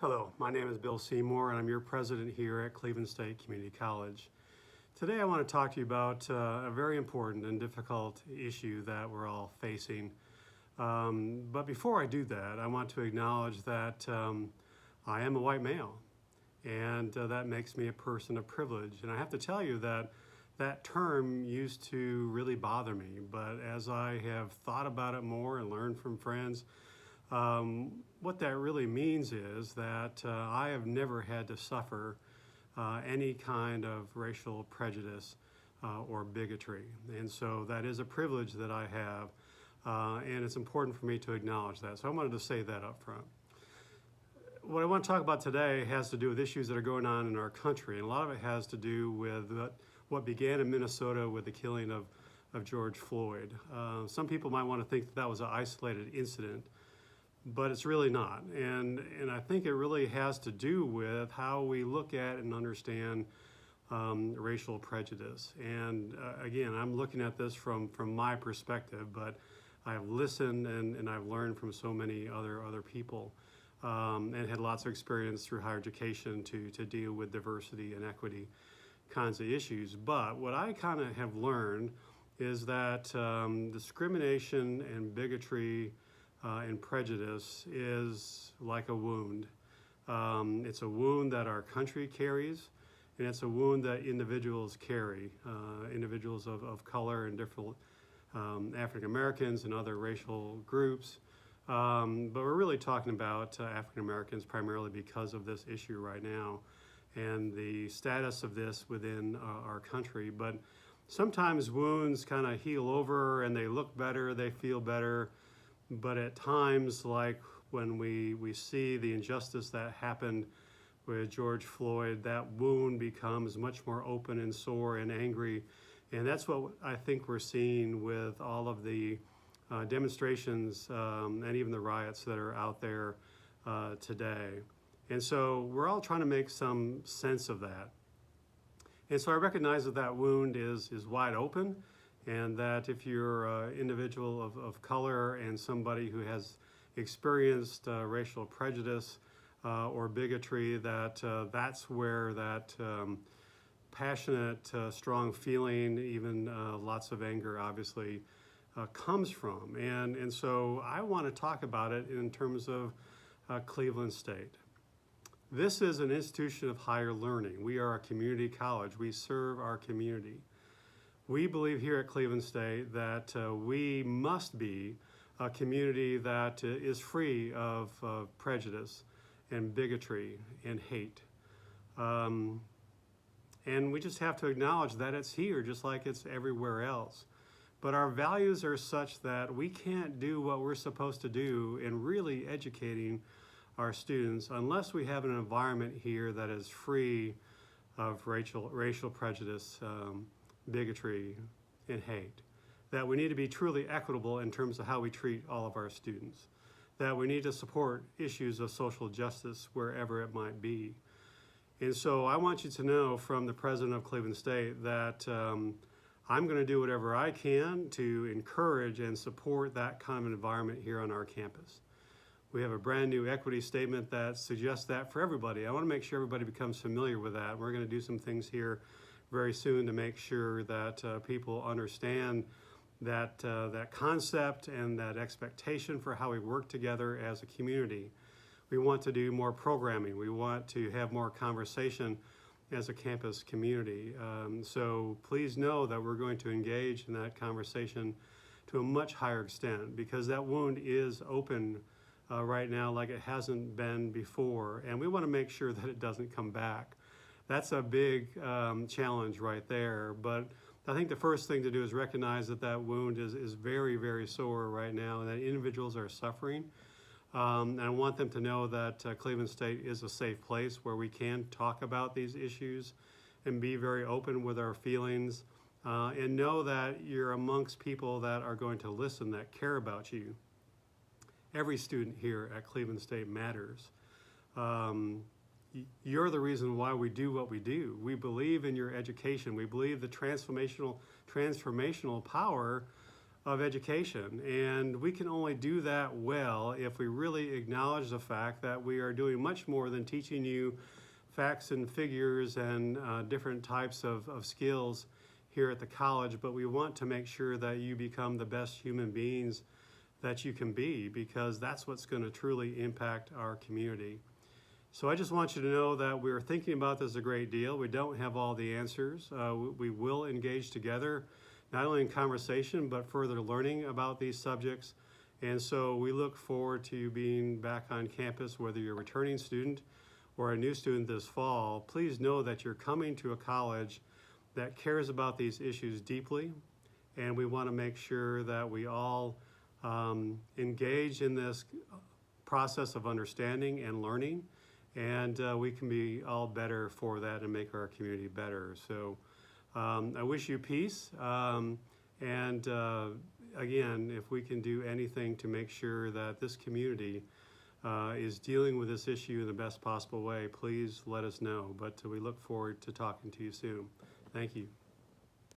Hello, my name is Bill Seymour and I'm your president here at Cleveland State Community College. Today I want to talk to you about a very important and difficult issue that we're all facing. But before I do that, I want to acknowledge that I am a white male, and that makes me a person of privilege. And I have to tell you that that term used to really bother me, but as I have thought about it more and learned from friends, what that really means is that I have never had to suffer any kind of racial prejudice or bigotry. And so that is a privilege that I have, and it's important for me to acknowledge that. So I wanted to say that up front. What I want to talk about today has to do with issues that are going on in our country, and a lot of it has to do with what began in Minnesota with the killing of George Floyd. Some people might want to think that that was an isolated incident, but it's really not. And I think it really has to do with how we look at and understand racial prejudice. And again, I'm looking at this from my perspective, but I've listened and I've learned from so many other people and had lots of experience through higher education to deal with diversity and equity kinds of issues. But what I kind of have learned is that discrimination and bigotry and prejudice is like a wound. It's a wound that our country carries, and it's a wound that individuals carry, individuals of color and different African Americans and other racial groups. But we're really talking about African Americans primarily because of this issue right now and the status of this within our country. But sometimes wounds kind of heal over and they look better, they feel better. But at times, like when we see the injustice that happened with George Floyd, that wound becomes much more open and sore and angry. And that's what I think we're seeing with all of the demonstrations and even the riots that are out there today. And so we're all trying to make some sense of that. And so I recognize that that wound is wide open, and that if you're an individual of color and somebody who has experienced racial prejudice or bigotry, that's where that passionate, strong feeling, even lots of anger, obviously, comes from. And so I want to talk about it in terms of Cleveland State. This is an institution of higher learning. We are a community college. We serve our community. We believe here at Cleveland State that we must be a community that is free of prejudice and bigotry and hate. And we just have to acknowledge that it's here just like it's everywhere else. But our values are such that we can't do what we're supposed to do in really educating our students unless we have an environment here that is free of racial prejudice, bigotry, and hate. That we need to be truly equitable in terms of how we treat all of our students. That we need to support issues of social justice wherever it might be. And so I want you to know from the president of Cleveland State that I'm going to do whatever I can to encourage and support that kind of an environment here on our campus. We have a brand new equity statement that suggests that for everybody. I want to make sure everybody becomes familiar with that. We're going to do some things here very soon to make sure that people understand that concept and that expectation for how we work together as a community. We want to do more programming. We want to have more conversation as a campus community. So please know that we're going to engage in that conversation to a much higher extent because that wound is open right now like it hasn't been before, and we want to make sure that it doesn't come back. That's a big challenge right there, but I think the first thing to do is recognize that that wound is very, very sore right now and that individuals are suffering. And I want them to know that Cleveland State is a safe place where we can talk about these issues and be very open with our feelings and know that you're amongst people that are going to listen, that care about you. Every student here at Cleveland State matters. You're the reason why we do what we do. We believe in your education. We believe the transformational power of education. And we can only do that well if we really acknowledge the fact that we are doing much more than teaching you facts and figures and different types of skills here at the college, but we want to make sure that you become the best human beings that you can be, because that's what's going to truly impact our community. So I just want you to know that we're thinking about this a great deal. We don't have all the answers. We will engage together, not only in conversation, but further learning about these subjects. And so we look forward to being back on campus, whether you're a returning student or a new student this fall. Please know that you're coming to a college that cares about these issues deeply, and we want to make sure that we all engage in this process of understanding and learning, and we can be all better for that and make our community better. So I wish you peace, and again, if we can do anything to make sure that this community is dealing with this issue in the best possible way, please let us know. But we look forward to talking to you soon. Thank you.